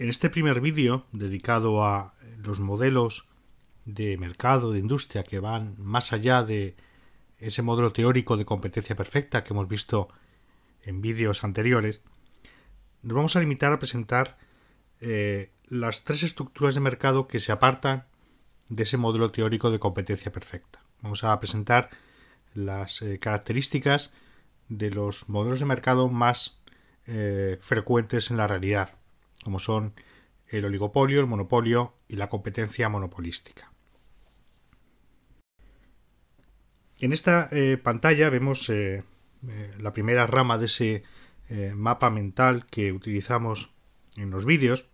En este primer vídeo, dedicado a los modelos de mercado, de industria, que van más allá de ese modelo teórico de competencia perfecta que hemos visto en vídeos anteriores, nos vamos a limitar a presentar las tres estructuras de mercado que se apartan de ese modelo teórico de competencia perfecta. Vamos a presentar las características de los modelos de mercado más frecuentes en la realidad, como son el oligopolio, el monopolio y la competencia monopolística. En esta pantalla vemos la primera rama de ese mapa mental que utilizamos en los vídeos.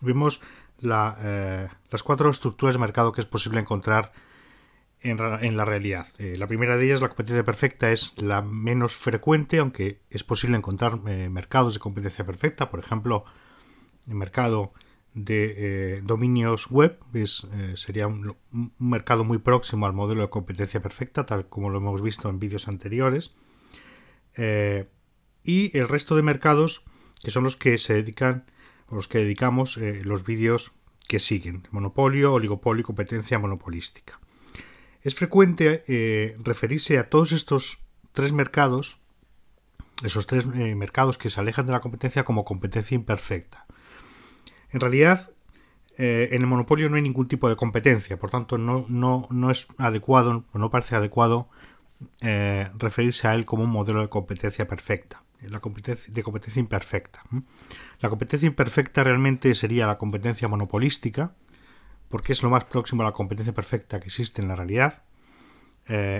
Vemos las cuatro estructuras de mercado que es posible encontrar en la realidad. La primera de ellas, la competencia perfecta, es la menos frecuente, aunque es posible encontrar mercados de competencia perfecta. Por ejemplo, el mercado de dominios web sería un mercado muy próximo al modelo de competencia perfecta, tal como lo hemos visto en vídeos anteriores. Y el resto de mercados, que son los que se dedican, o los que dedicamos los vídeos que siguen: monopolio, oligopolio y competencia monopolística. Es frecuente referirse a todos estos tres mercados, esos tres mercados que se alejan de la competencia, como competencia imperfecta. En realidad, en el monopolio no hay ningún tipo de competencia, por tanto no es adecuado, o no parece adecuado referirse a él como un modelo de competencia perfecta, de competencia imperfecta. La competencia imperfecta realmente sería la competencia monopolística, porque es lo más próximo a la competencia perfecta que existe en la realidad,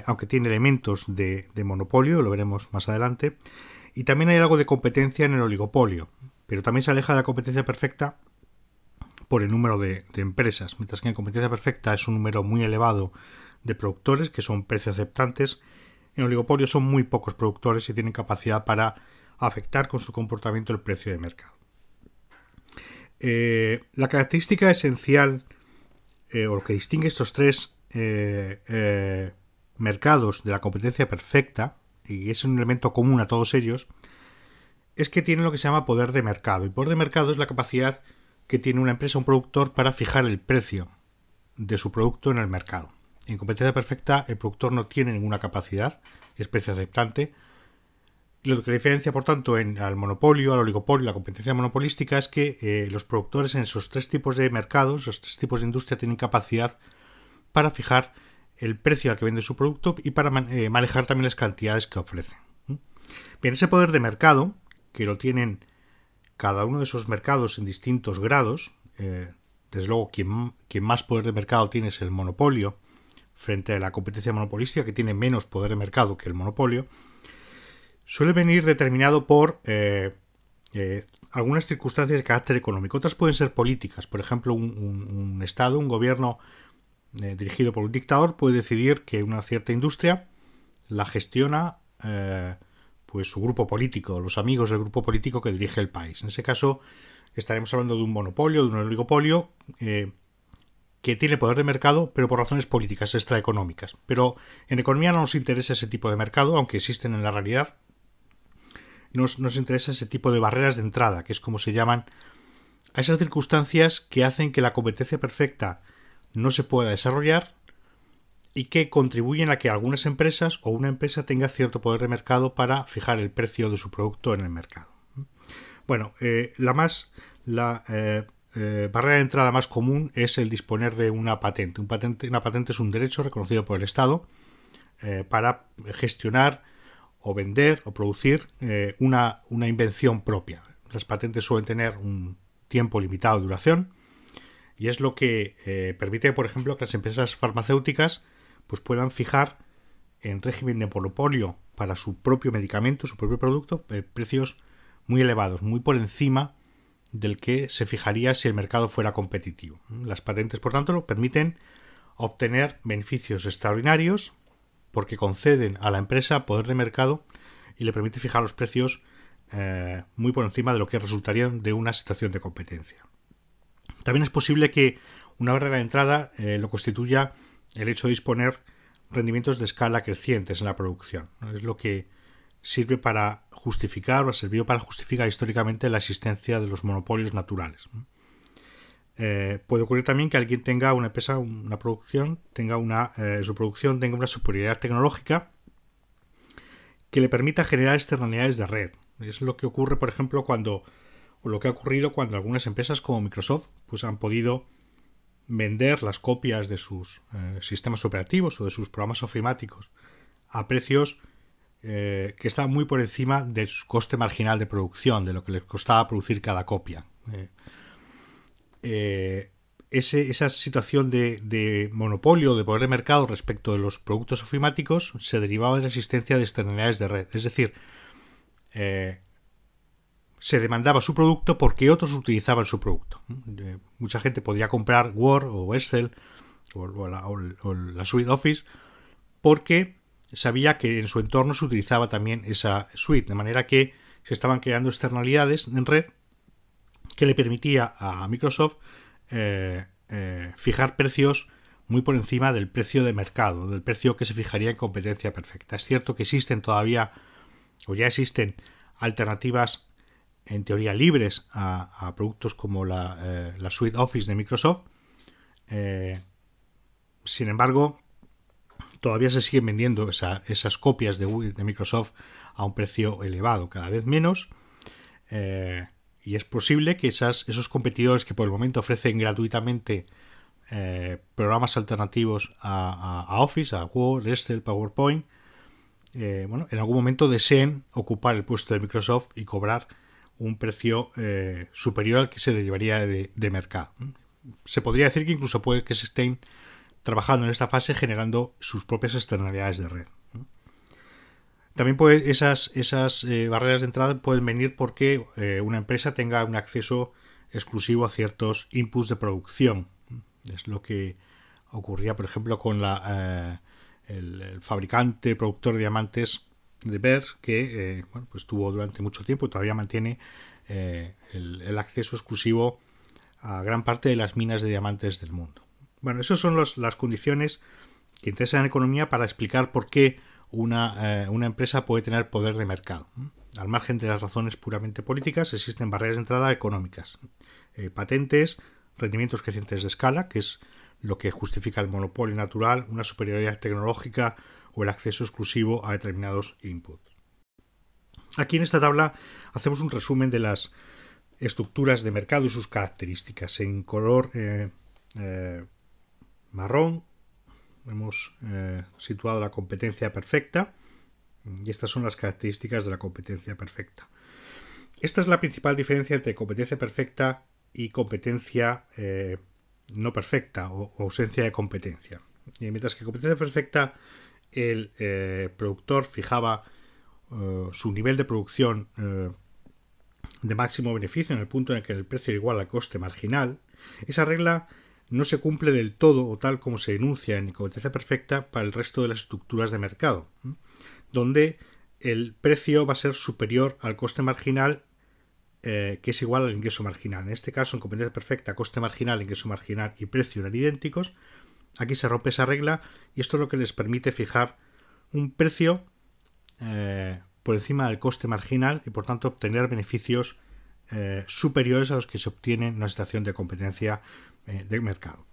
aunque tiene elementos de monopolio, lo veremos más adelante, y también hay algo de competencia en el oligopolio, pero también se aleja de la competencia perfecta por el número de empresas, mientras que en competencia perfecta es un número muy elevado de productores que son precios aceptantes. En oligopolio son muy pocos productores y tienen capacidad para afectar con su comportamiento el precio de mercado. La característica esencial o lo que distingue estos tres mercados de la competencia perfecta, y es un elemento común a todos ellos, es que tienen lo que se llama poder de mercado. Y poder de mercado es la capacidad que tiene una empresa, un productor, para fijar el precio de su producto en el mercado. En competencia perfecta el productor no tiene ninguna capacidad, es precio aceptante. Lo que diferencia, por tanto, al monopolio, al oligopolio y la competencia monopolística es que los productores en esos tres tipos de mercados, esos tres tipos de industria, tienen capacidad para fijar el precio al que vende su producto y para manejar también las cantidades que ofrecen. Bien, ese poder de mercado, que lo tienen cada uno de esos mercados en distintos grados, desde luego quien más poder de mercado tiene es el monopolio, frente a la competencia monopolística, que tiene menos poder de mercado que el monopolio, suele venir determinado por algunas circunstancias de carácter económico. Otras pueden ser políticas. Por ejemplo, un Estado, un gobierno dirigido por un dictador puede decidir que una cierta industria la gestiona pues su grupo político, los amigos del grupo político que dirige el país. En ese caso estaremos hablando de un monopolio, de un oligopolio que tiene poder de mercado, pero por razones políticas, extraeconómicas. Pero en economía no nos interesa ese tipo de mercado, aunque existen en la realidad. Nos interesa ese tipo de barreras de entrada, que es como se llaman a esas circunstancias que hacen que la competencia perfecta no se pueda desarrollar y que contribuyen a que algunas empresas o una empresa tenga cierto poder de mercado para fijar el precio de su producto en el mercado. Bueno, barrera de entrada más común es el disponer de una patente. Una patente es un derecho reconocido por el Estado para gestionar o vender o producir una invención propia. Las patentes suelen tener un tiempo limitado de duración y es lo que permite, por ejemplo, que las empresas farmacéuticas pues puedan fijar en régimen de monopolio para su propio medicamento, su propio producto, precios muy elevados, muy por encima del que se fijaría si el mercado fuera competitivo. Las patentes, por tanto, permiten obtener beneficios extraordinarios porque conceden a la empresa poder de mercado y le permite fijar los precios muy por encima de lo que resultaría de una situación de competencia. También es posible que una barrera de entrada lo constituya el hecho de disponer rendimientos de escala crecientes en la producción. Es lo que sirve para justificar o ha servido para justificar históricamente la existencia de los monopolios naturales. Puede ocurrir también que alguien tenga una empresa, una producción, su producción tenga una superioridad tecnológica que le permita generar externalidades de red. Es lo que ocurre, por ejemplo, lo que ha ocurrido cuando algunas empresas como Microsoft pues han podido vender las copias de sus sistemas operativos o de sus programas ofimáticos a precios que están muy por encima del coste marginal de producción, de lo que les costaba producir cada copia. Esa situación de monopolio, de poder de mercado respecto de los productos ofimáticos se derivaba de la existencia de externalidades de red. Es decir, se demandaba su producto porque otros utilizaban su producto. Mucha gente podía comprar Word o Excel o la suite Office porque sabía que en su entorno se utilizaba también esa suite, de manera que se estaban creando externalidades en red que le permitía a Microsoft fijar precios muy por encima del precio de mercado, del precio que se fijaría en competencia perfecta. Es cierto que existen todavía, o ya existen, alternativas en teoría libres a productos como la suite Office de Microsoft. Sin embargo, todavía se siguen vendiendo esas copias de Microsoft a un precio elevado, cada vez menos. Y es posible que esos competidores que por el momento ofrecen gratuitamente programas alternativos a Office, a Word, Excel, PowerPoint, en algún momento deseen ocupar el puesto de Microsoft y cobrar un precio superior al que se derivaría de mercado. Se podría decir que incluso puede que se estén trabajando en esta fase generando sus propias externalidades de red. También esas barreras de entrada pueden venir porque una empresa tenga un acceso exclusivo a ciertos inputs de producción. Es lo que ocurría, por ejemplo, con el fabricante productor de diamantes de Beers, que pues tuvo durante mucho tiempo y todavía mantiene el acceso exclusivo a gran parte de las minas de diamantes del mundo. Bueno, esas son las condiciones que interesan en economía para explicar por qué una empresa puede tener poder de mercado. Al margen de las razones puramente políticas, existen barreras de entrada económicas, patentes, rendimientos crecientes de escala, que es lo que justifica el monopolio natural, una superioridad tecnológica o el acceso exclusivo a determinados inputs. Aquí en esta tabla hacemos un resumen de las estructuras de mercado y sus características. En color marrón hemos situado la competencia perfecta y estas son las características de la competencia perfecta. Esta es la principal diferencia entre competencia perfecta y competencia no perfecta o ausencia de competencia. Mientras que competencia perfecta el productor fijaba su nivel de producción de máximo beneficio en el punto en el que el precio era igual al coste marginal, esa regla no se cumple del todo o tal como se enuncia en competencia perfecta para el resto de las estructuras de mercado, donde el precio va a ser superior al coste marginal, que es igual al ingreso marginal. En este caso, en competencia perfecta, coste marginal, ingreso marginal y precio eran idénticos. Aquí se rompe esa regla y esto es lo que les permite fijar un precio por encima del coste marginal y por tanto obtener beneficios superiores a los que se obtienen en una situación de competencia de mercado.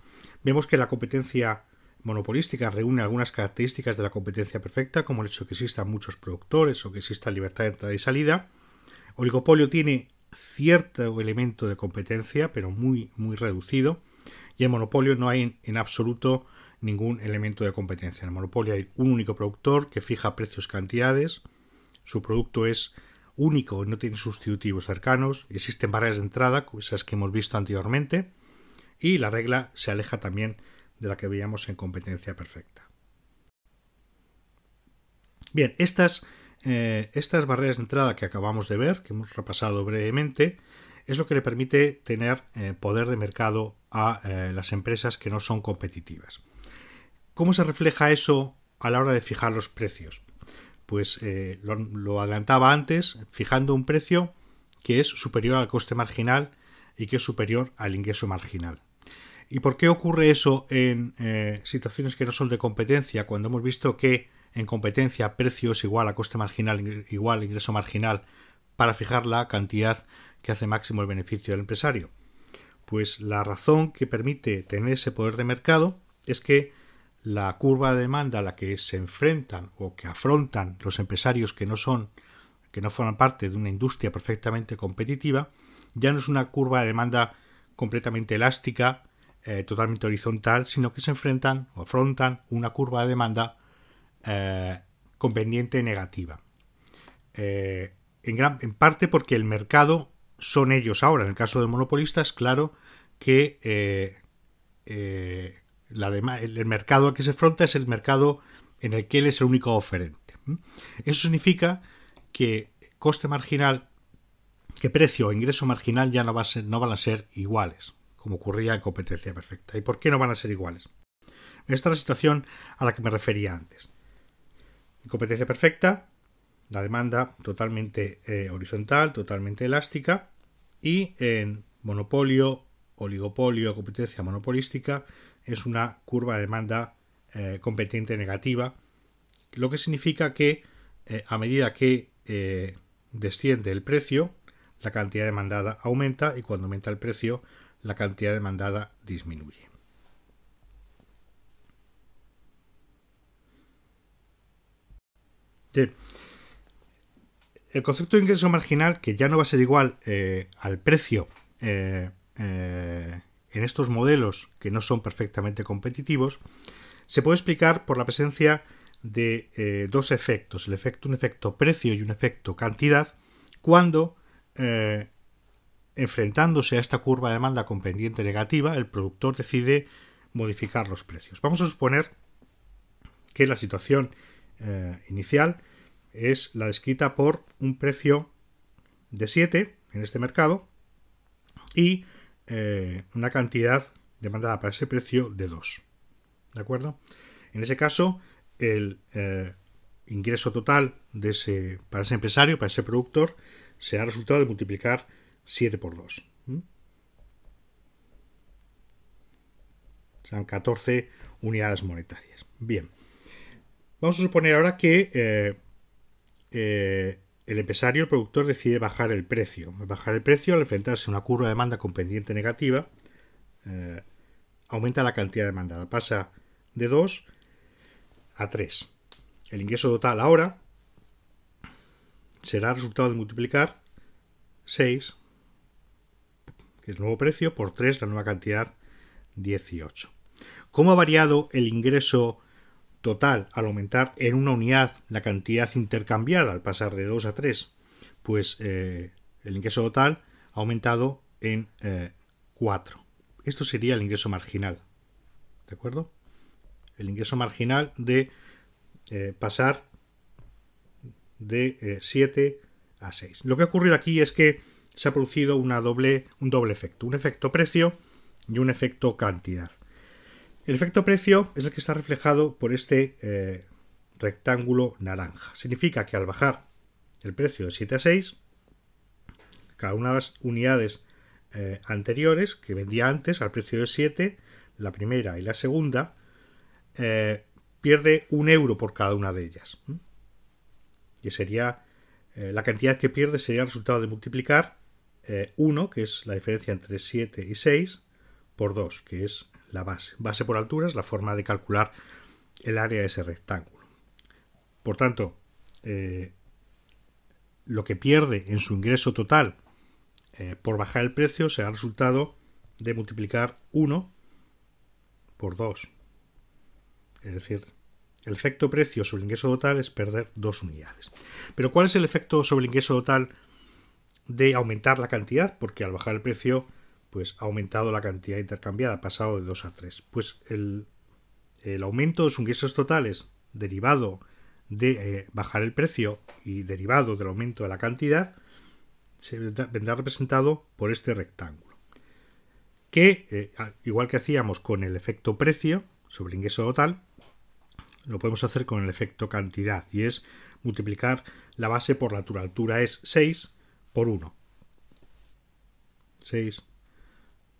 Vemos que la competencia monopolística reúne algunas características de la competencia perfecta, como el hecho de que existan muchos productores o que exista libertad de entrada y salida. Oligopolio tiene cierto elemento de competencia, pero muy, muy reducido, y en monopolio no hay en absoluto ningún elemento de competencia. En el monopolio hay un único productor que fija precios y cantidades, su producto es único y no tiene sustitutivos cercanos, existen barreras de entrada, esas que hemos visto anteriormente, y la regla se aleja también de la que veíamos en competencia perfecta. Bien, estas barreras de entrada que acabamos de ver, que hemos repasado brevemente, es lo que le permite tener poder de mercado a las empresas que no son competitivas. ¿Cómo se refleja eso a la hora de fijar los precios? Pues lo adelantaba antes, fijando un precio que es superior al coste marginal y que es superior al ingreso marginal. ¿Y por qué ocurre eso en situaciones que no son de competencia? Cuando hemos visto que en competencia precio es igual a coste marginal igual a ingreso marginal para fijar la cantidad que hace máximo el beneficio del empresario? Pues la razón que permite tener ese poder de mercado es que la curva de demanda a la que se enfrentan o que afrontan los empresarios que no forman parte de una industria perfectamente competitiva, ya no es una curva de demanda completamente elástica, totalmente horizontal, sino que se enfrentan o afrontan una curva de demanda con pendiente negativa. En parte porque el mercado son ellos ahora. En el caso de monopolistas, claro que el mercado al que se afronta es el mercado en el que él es el único oferente. Eso significa que coste marginal, que precio o ingreso marginal ya no van a ser iguales, como ocurría en competencia perfecta. ¿Y por qué no van a ser iguales? Esta es la situación a la que me refería antes. En competencia perfecta, la demanda totalmente horizontal, totalmente elástica, y en monopolio, oligopolio, competencia monopolística, es una curva de demanda competente negativa, lo que significa que a medida que desciende el precio, la cantidad demandada aumenta, y cuando aumenta el precio, la cantidad demandada disminuye. Bien. El concepto de ingreso marginal, que ya no va a ser igual al precio en estos modelos que no son perfectamente competitivos, se puede explicar por la presencia de dos efectos, un efecto precio y un efecto cantidad, cuando enfrentándose a esta curva de demanda con pendiente negativa, el productor decide modificar los precios. Vamos a suponer que la situación inicial es la descrita por un precio de 7 en este mercado y una cantidad demandada para ese precio de 2. ¿De acuerdo? En ese caso, el ingreso total para ese empresario, para ese productor, será resultado de multiplicar 7 por 2. Serán 14 unidades monetarias. Bien. Vamos a suponer ahora que el empresario, el productor, decide bajar el precio. Bajar el precio al enfrentarse a una curva de demanda con pendiente negativa, aumenta la cantidad demandada. Pasa de 2 a 3. El ingreso total ahora será el resultado de multiplicar 6, que es el nuevo precio, por 3, la nueva cantidad, 18. ¿Cómo ha variado el ingreso total al aumentar en una unidad la cantidad intercambiada al pasar de 2 a 3? Pues el ingreso total ha aumentado en 4. Esto sería el ingreso marginal. ¿De acuerdo? El ingreso marginal de pasar de 7 a 6. Lo que ha ocurrido aquí es que se ha producido un doble efecto. Un efecto precio y un efecto cantidad. El efecto precio es el que está reflejado por este rectángulo naranja. Significa que al bajar el precio de 7 a 6, cada una de las unidades anteriores que vendía antes al precio de 7, la primera y la segunda, pierde 1 euro por cada una de ellas. Y sería la cantidad que pierde sería el resultado de multiplicar 1, que es la diferencia entre 7 y 6, por 2, que es la base. Base por altura es la forma de calcular el área de ese rectángulo. Por tanto, lo que pierde en su ingreso total por bajar el precio será el resultado de multiplicar 1 por 2. Es decir, el efecto precio sobre el ingreso total es perder 2 unidades. Pero ¿cuál es el efecto sobre el ingreso total de aumentar la cantidad? Porque al bajar el precio, pues ha aumentado la cantidad intercambiada, ha pasado de 2 a 3. Pues el aumento de sus ingresos totales derivado de bajar el precio y derivado del aumento de la cantidad se vendrá representado por este rectángulo, que igual que hacíamos con el efecto precio sobre el ingreso total, lo podemos hacer con el efecto cantidad, y es multiplicar la base por la altura. La altura es 6 por 1. 6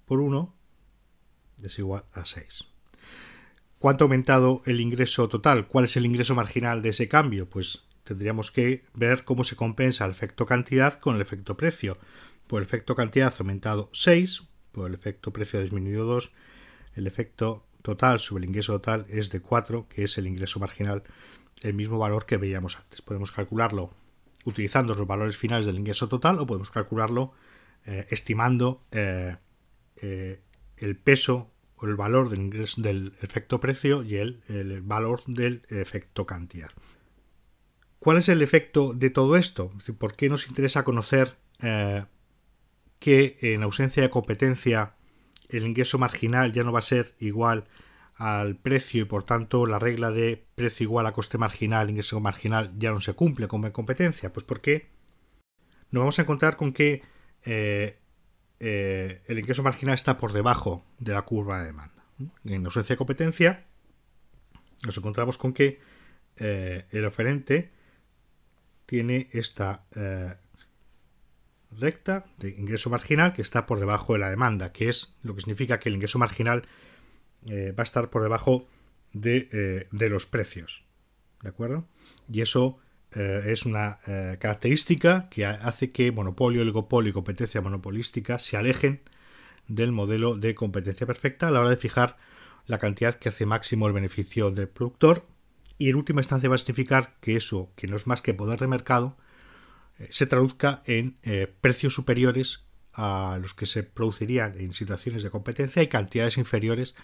por 1 es igual a 6. ¿Cuánto ha aumentado el ingreso total? ¿Cuál es el ingreso marginal de ese cambio? Pues tendríamos que ver cómo se compensa el efecto cantidad con el efecto precio. Por el efecto cantidad ha aumentado 6, por el efecto precio ha disminuido 2, el efecto total sobre el ingreso total es de 4, que es el ingreso marginal, el mismo valor que veíamos antes. Podemos calcularlo utilizando los valores finales del ingreso total o podemos calcularlo estimando el peso o el valor del ingreso del efecto precio y el valor del efecto cantidad. ¿Cuál es el efecto de todo esto? ¿Por qué nos interesa conocer que en ausencia de competencia el ingreso marginal ya no va a ser igual al precio y por tanto la regla de precio igual a coste marginal, ingreso marginal ya no se cumple como en competencia? Pues porque nos vamos a encontrar con que el ingreso marginal está por debajo de la curva de demanda. En ausencia de competencia nos encontramos con que el oferente tiene esta recta de ingreso marginal que está por debajo de la demanda, que es lo que significa que el ingreso marginal va a estar por debajo de los precios, ¿de acuerdo? Y eso es una característica que hace que monopolio, oligopolio y competencia monopolística se alejen del modelo de competencia perfecta a la hora de fijar la cantidad que hace máximo el beneficio del productor, y en última instancia va a significar que eso, que no es más que poder de mercado, se traduzca en precios superiores a los que se producirían en situaciones de competencia y cantidades inferiores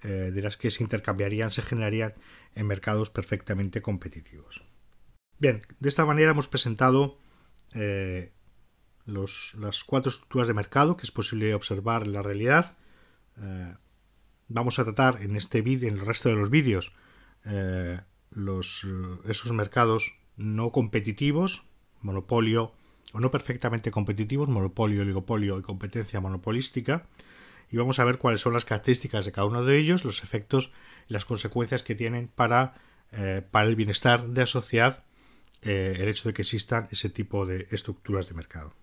de las que se intercambiarían, se generarían en mercados perfectamente competitivos. Bien, de esta manera hemos presentado las 4 estructuras de mercado que es posible observar en la realidad. Vamos a tratar en este vídeo, en el resto de los vídeos, esos mercados no competitivos, monopolio o no perfectamente competitivos, monopolio, oligopolio y competencia monopolística, y vamos a ver cuáles son las características de cada uno de ellos, los efectos y las consecuencias que tienen para el bienestar de la sociedad el hecho de que existan ese tipo de estructuras de mercado.